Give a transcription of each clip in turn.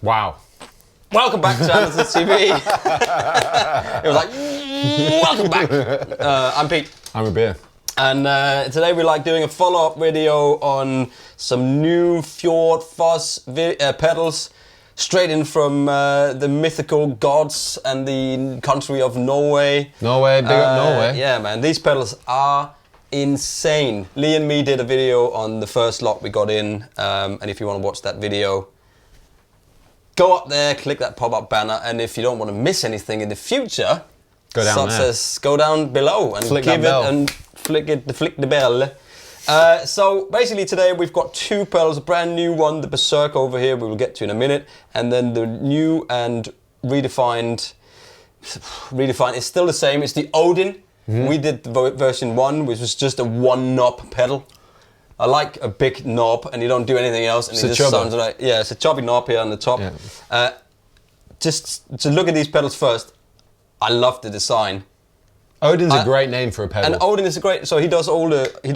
Wow. Welcome back to Andertons TV. It was like, welcome back. I'm Pete. I'm Rabea. And today we like doing a follow-up video on some new Fjord Fuzz pedals, straight in from the mythical gods and the country of Norway. Norway, big up Norway. Yeah, man, these pedals are insane. Lee and me did a video on the first lot we got in, and if you want to watch that video, go up there, click that pop-up banner, and if you don't want to miss anything in the future, go down such there. as go down below and Flick give that it bell. and flick the bell. So basically today we've got two pedals, a brand new one, the Berserk over here, we will get to in a minute, and then the new and redefined is still the same, it's the Odin. We did the version 1, which was just a one knob pedal. I like a big knob and you don't do anything else, and it just sounds like, yeah, it's a chubby knob here on the top. Yeah. Just to look at these pedals first, I love the design. Odin's a great name for a pedal. And Odin is a great, so he does all the you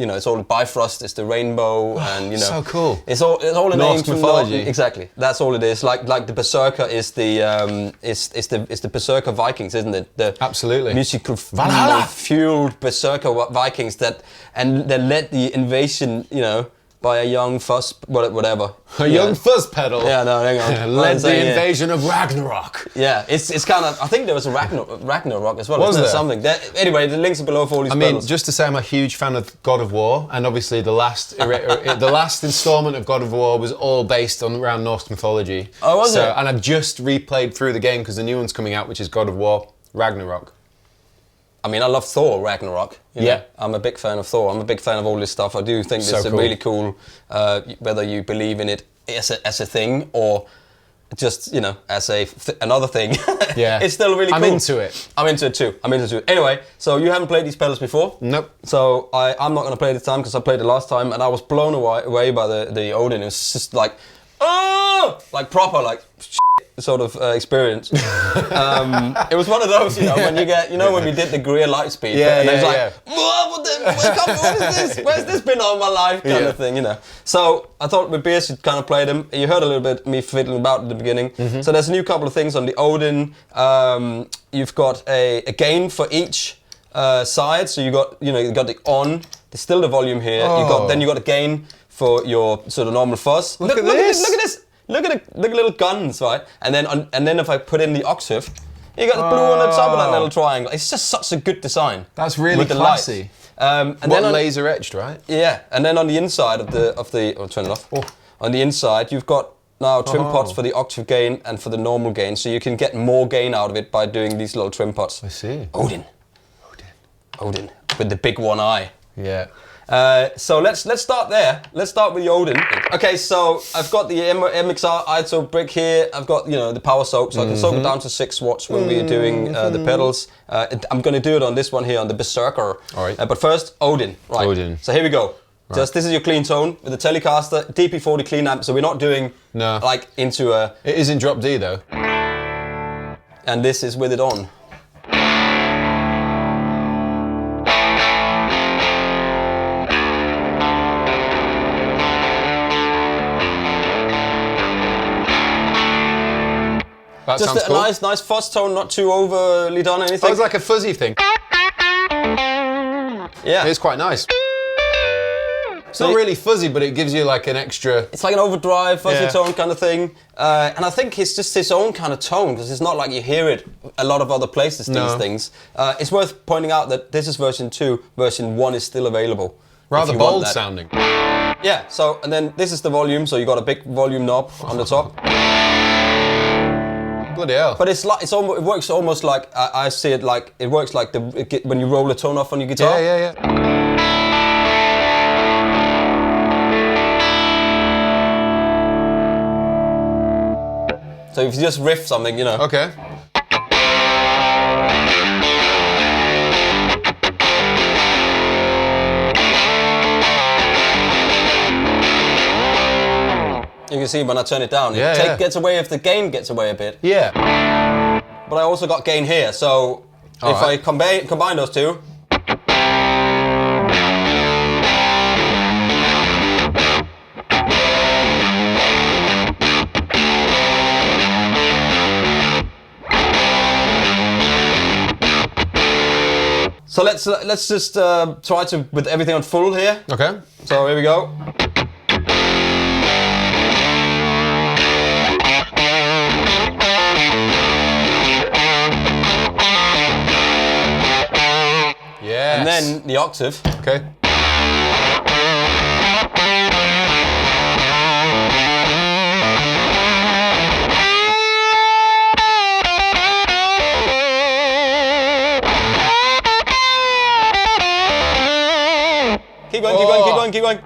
know, it's all the Bifrost, it's the rainbow, and you know. So cool. It's all the Norse names from mythology. Exactly, that's all it is. Like the Berserker is the it's the Berserker Vikings, isn't it? The Absolutely. musical Valhalla! fueled Berserker Vikings that led the invasion, you know, by a young fuzz, whatever. A young fuzz pedal. Yeah, no, hang on. Led the invasion of Ragnarok. Yeah, it's kind of, I think there was a Ragnarok as well. Was there? Something. Anyway, the links are below for all these pedals. I mean, just to say I'm a huge fan of God of War, and obviously the last the last installment of God of War was all based around Norse mythology. Oh, was it? And I've just replayed through the game because the new one's coming out, which is God of War Ragnarok. I mean, I love Thor, Ragnarok. You know? Yeah. I'm a big fan of Thor. I'm a big fan of all this stuff. I do think So it's cool. really cool, whether you believe in it as a thing or just, you know, as another thing. Yeah. It's still really cool. I'm into it. I'm into it too. Anyway, so you haven't played these pedals before? Nope. So I'm not going to play this time because I played it last time and I was blown away by the Odin. It was just like, oh! Like proper, like, sort of experience. It was one of those, you know, when you get, you know, when we did the Greer Lightspeed, and it was like, what is this? Where's this been all my life, kind of thing, you know. So I thought Rabea should kind of play them. You heard a little bit me fiddling about at the beginning. So there's a new couple of things on the Odin. You've got a gain for each side. So you got the on. There's still the volume here. Then you got a gain for your sort of normal fuzz. Look at this. Look at the little guns, right? And then if I put in the Octave, you got the blue on the top of that little triangle. It's just such a good design. That's really with the classy. And then laser etched, right? Yeah, and then on the inside of the I'll turn it off. On the inside, you've got now trim pots for the Octave gain and for the normal gain, so you can get more gain out of it by doing these little trim pots. I see. Odin, with the big one eye. Yeah. So let's start there. Let's start with the Odin. Okay, so I've got the MXR ISO brick here. I've got, you know, the power soak, so I can soak it down to 6 watts when we're doing the pedals. I'm going to do it on this one here, on the Berserker. All right. But first, Odin. Right. Odin. So here we go. Right. This is your clean tone with the Telecaster, DP40 clean amp. So we're not doing like into a. It is in drop D though. And this is with it on. That Just sounds a cool. nice fuzz tone, not too overly done or anything. Oh, it's like a fuzzy thing. Yeah. It's quite nice. It's not really fuzzy, but it gives you like an extra. It's like an overdrive, fuzzy tone kind of thing. And I think it's just his own kind of tone, because it's not like you hear it a lot of other places, these things. It's worth pointing out that this is version 2, version 1 is still available. Rather bold sounding. Yeah, so, and then this is the volume, so you got a big volume knob on the top. Bloody hell. But it's like, it works almost like, I see it like, it works like when you roll a tone off on your guitar. Yeah. So if you just riff something, you know. Okay. You can see when I turn it down, it gets away if the gain gets away a bit. Yeah. But I also got gain here, so if I combine those two. So let's just try to with everything on full here. Okay. So here we go. Yes. And then the octave. Okay. Keep going, keep going, keep going, keep going.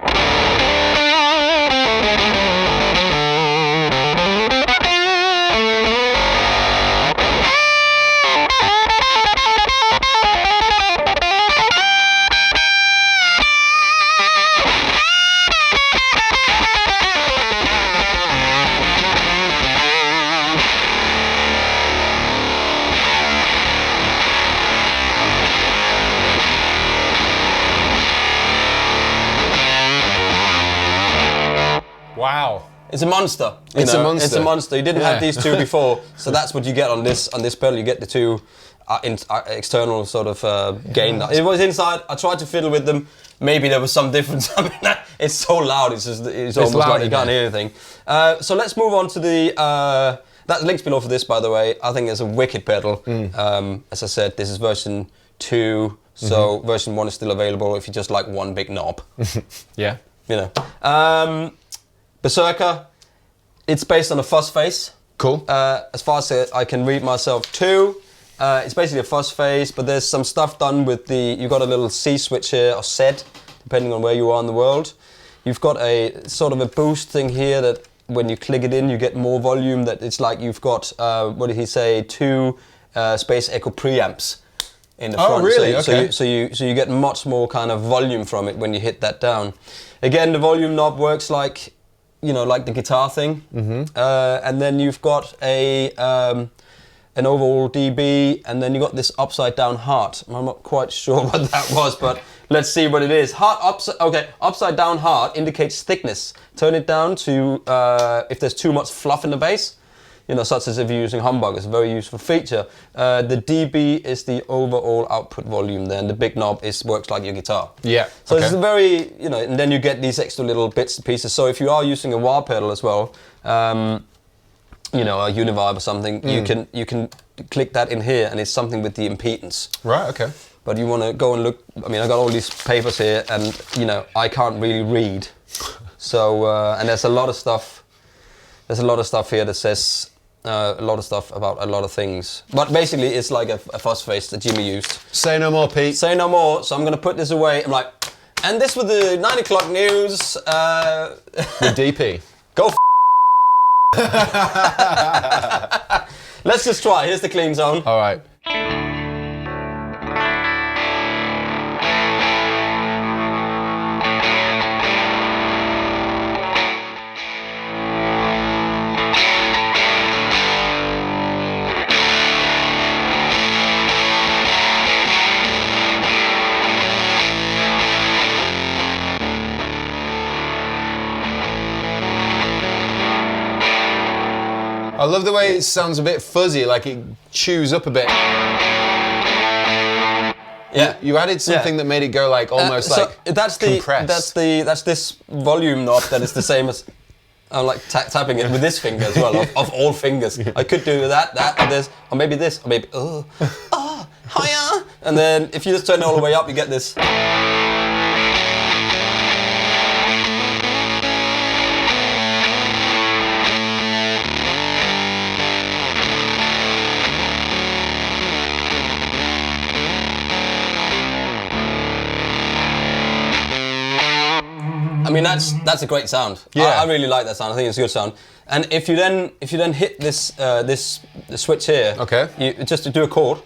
Wow. It's a monster. It's a monster. It's a monster. You didn't have these two before, so that's what you get on this pedal. You get the two external sort of gain. It was inside. I tried to fiddle with them. Maybe there was some difference. I mean, it's so loud. It's almost loud, like you can't hear anything. So let's move on to the. That link's below for this, by the way. I think it's a wicked pedal. As I said, this is version 2, so version 1 is still available if you just like one big knob. Yeah. You know. Berserker, it's based on a fuzz face. Cool. As far as I can read myself too, it's basically a fuzz face, but there's some stuff done with you've got a little C switch here, or Z, depending on where you are in the world. You've got a sort of a boost thing here that when you click it in, you get more volume. That it's like you've got, what did he say, 2 space echo preamps in the front. Oh, really? Okay. So you get much more kind of volume from it when you hit that down. Again, the volume knob works like, you know, like the guitar thing, and then you've got an overall dB, and then you got this upside down heart. I'm not quite sure what that was, but let's see what it is. Upside down heart indicates thickness. Turn it down to if there's too much fluff in the bass, you know, such as if you're using humbug. It's a very useful feature. The dB is the overall output volume. Then the big knob works like your guitar. Yeah. So it's a very, you know, and then you get these extra little bits and pieces. So if you are using a wah pedal as well, you know, a univibe or something, you can click that in here, and it's something with the impedance. Right. Okay. But you want to go and look. I mean, I got all these papers here, and you know, I can't really read. So and there's a lot of stuff. There's a lot of stuff here that says. A lot of stuff about a lot of things. But basically, it's like a fuzz face that Jimmy used. Say no more, Pete. Say no more. So I'm going to put this away. I'm like, and this was the 9 o'clock news. With DP. Go Let's just try. Here's the clean zone. All right. I love the way it sounds a bit fuzzy, like it chews up a bit. Yeah, you added something that made it go like almost so like that's compressed. That's this volume knob that is the same as I'm like tapping it with this finger as well. Of all fingers, I could do that, or this, or maybe this, or maybe higher. And then if you just turn it all the way up, you get this. I mean, that's a great sound. Yeah. I really like that sound. I think it's a good sound. And if you then hit this this switch here, okay, you just to do a chord.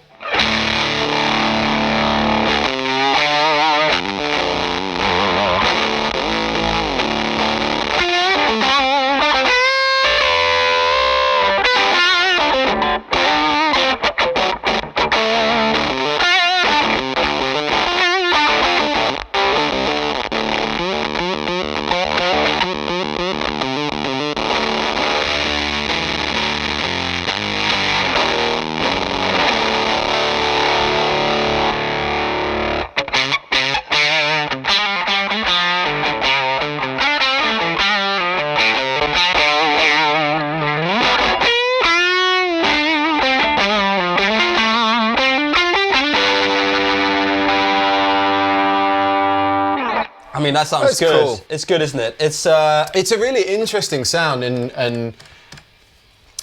mean, that sounds That's good. cool. It's good, isn't it? It's It's a really interesting sound, and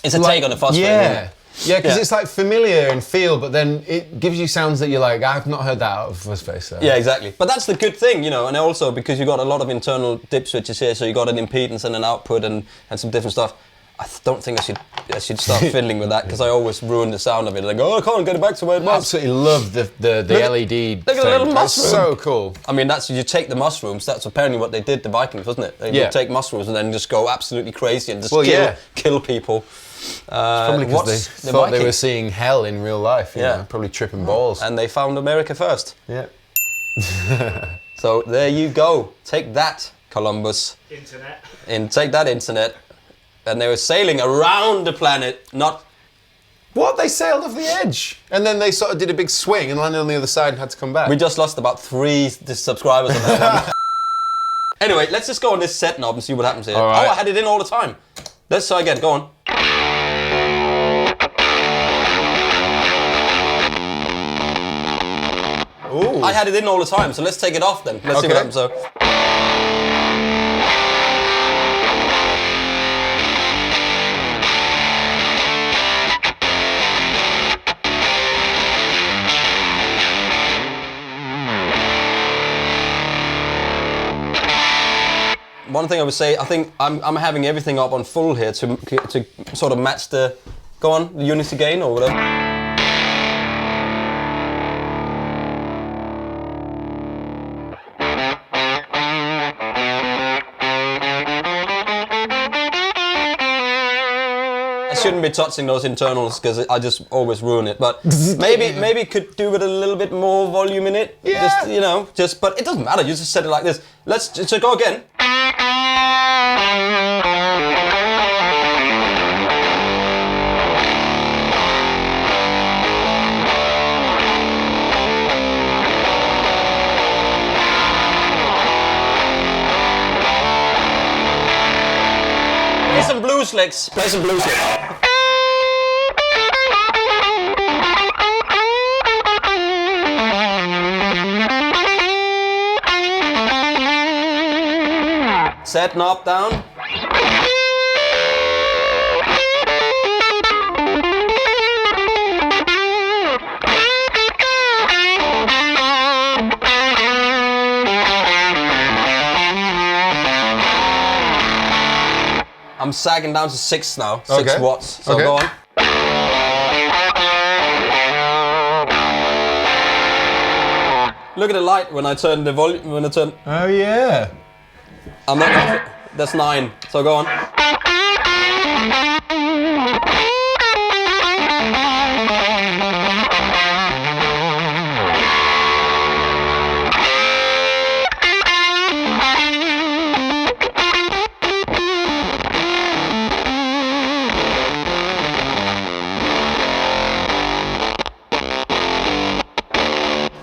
it's a take on the fuzz. yeah. Yeah, because Yeah. it's like familiar and feel, but then it gives you sounds that you're like, I've not heard that out of Fuzzface. So. Yeah, exactly. But that's the good thing, you know, and also because you got a lot of internal dip switches here, so you got an impedance and an output and some different stuff. I don't think I should start fiddling with that because I always ruin the sound of it. Like, oh, I can't get it back to where it I was. absolutely love the LED. Look at the little That's mushroom. so cool. I mean, you take the mushrooms. That's apparently what they did to Vikings, wasn't it? They would take mushrooms and then just go absolutely crazy and just kill people. Probably because they thought they were seeing hell in real life. You know, probably tripping balls. And they found America first. Yeah. So there you go. Take that, Columbus. Internet. Take that, internet. And they were sailing around the planet, not... What? They sailed off the edge. And then they sort of did a big swing and landed on the other side and had to come back. We just lost about 3 subscribers on that one. Anyway, let's just go on this set knob and see what happens here. All right. Oh, I had it in all the time. Let's try again, go on. Ooh. I had it in all the time, so let's take it off then. Let's see what happens. So. One thing I would say, I think I'm having everything up on full here to sort of match the, go on, the unity gain or whatever. I shouldn't be touching those internals because I just always ruin it. But maybe could do with a little bit more volume in it. Yeah. Just, you know, but it doesn't matter. You just set it like this. Let's just go again. Play some blues licks. Play some blues licks. Set knob down. I'm sagging down to 6 now, 6 watts. So go on. Look at the light when I turn the volume. When I turn. Oh yeah. I'm not. That's 9. So go on.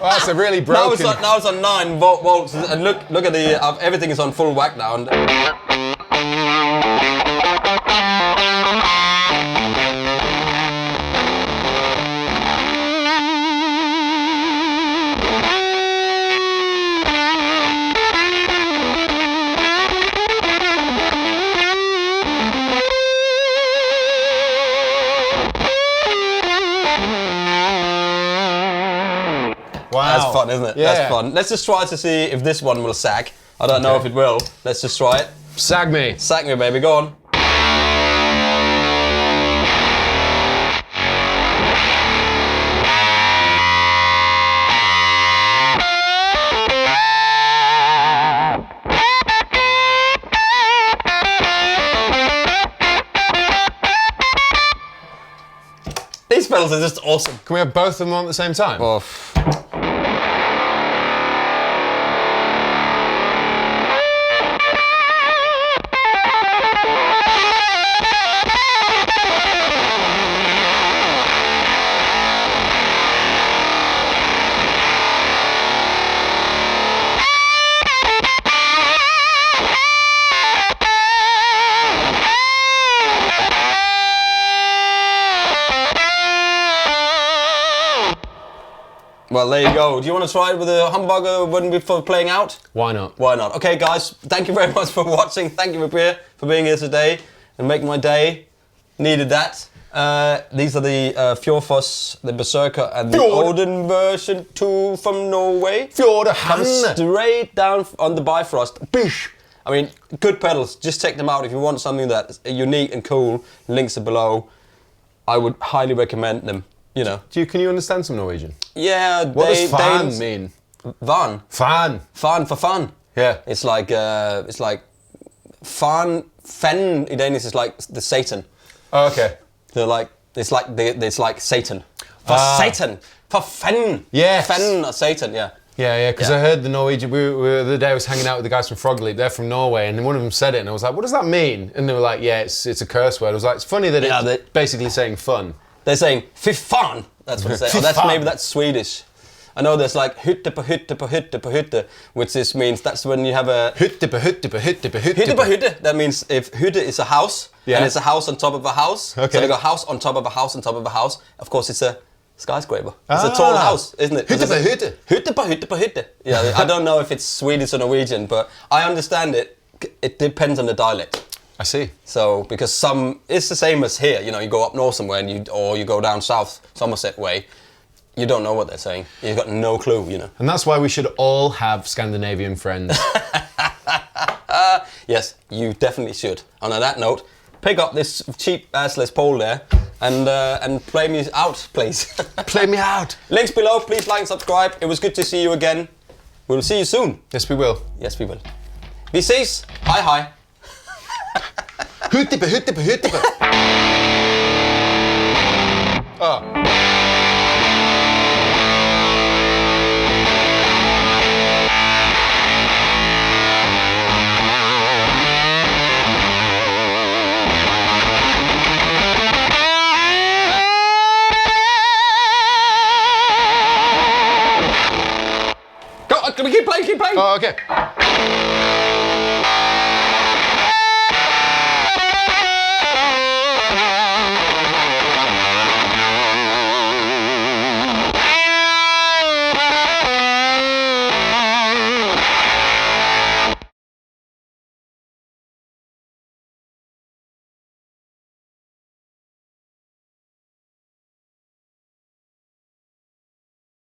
Well, that's a really broken. Now it's on 9 volts, and look at the everything is on full whack now. And Wow. that's fun, isn't it? Yeah. That's fun. Let's just try to see if this one will sag. I don't know if it will. Let's just try it. Sag me. Sag me, baby. Go on. These pedals are just awesome. Can we have both of them on at the same time? Oh. Well, there you go. Do you want to try it with a hamburger when we're playing out? Why not? Why not? Okay, guys, thank you very much for watching. Thank you, Rabea, for being here today and making my day. Needed that. These are the Fjord Fuzz, the Berserker, and the Odin version 2 from Norway. Fjord Comes Fuzz. straight down on the Bifrost. Bish! I mean, good pedals. Just check them out if you want something that's unique and cool. Links are below. I would highly recommend them. You know. Can you understand some Norwegian? Yeah. What does fan mean? Van. Fan. Fan for fun. Yeah. It's like fan. Fen in Danish is like the Satan. Oh, okay. They're like it's like Satan. For Satan. For fen. Yes. Fen or Satan. Yeah. Yeah, because I heard the Norwegian. The other day I was hanging out with the guys from Frog Leap. They're from Norway, and one of them said it, and I was like, "What does that mean?" And they were like, "Yeah, it's a curse word." I was like, "It's funny that it's basically saying fun." They're saying "fy fan." That's what they say. Maybe that's Swedish. I know there's like hytte på hytte på hytte på hytte, which means that's when you have a hytte på hytte på hytte på hytte. Hytte på hytte. That means if hytte is a house, and it's a house on top of a house. Okay. So they go house on top of a house on top of a house. Of course, it's a skyscraper. It's a tall house, isn't it? Hytte på hytte. Hytte på hytte på hytte. Yeah, I don't know if it's Swedish or Norwegian, but I understand it. It depends on the dialect. I see. So because it's the same as here. You know, you go up north somewhere, and you go down south Somerset way. You don't know what they're saying. You've got no clue, you know. And that's why we should all have Scandinavian friends. Yes, you definitely should. And on that note, pick up this cheap assless pole there and play me out, please. Play me out. Links below. Please like and subscribe. It was good to see you again. We'll see you soon. Yes, we will. Yes, we will. Vi ses. Hej hej. Hytte på hytte på hytte på. Oh. Go, keep playing. Oh, okay.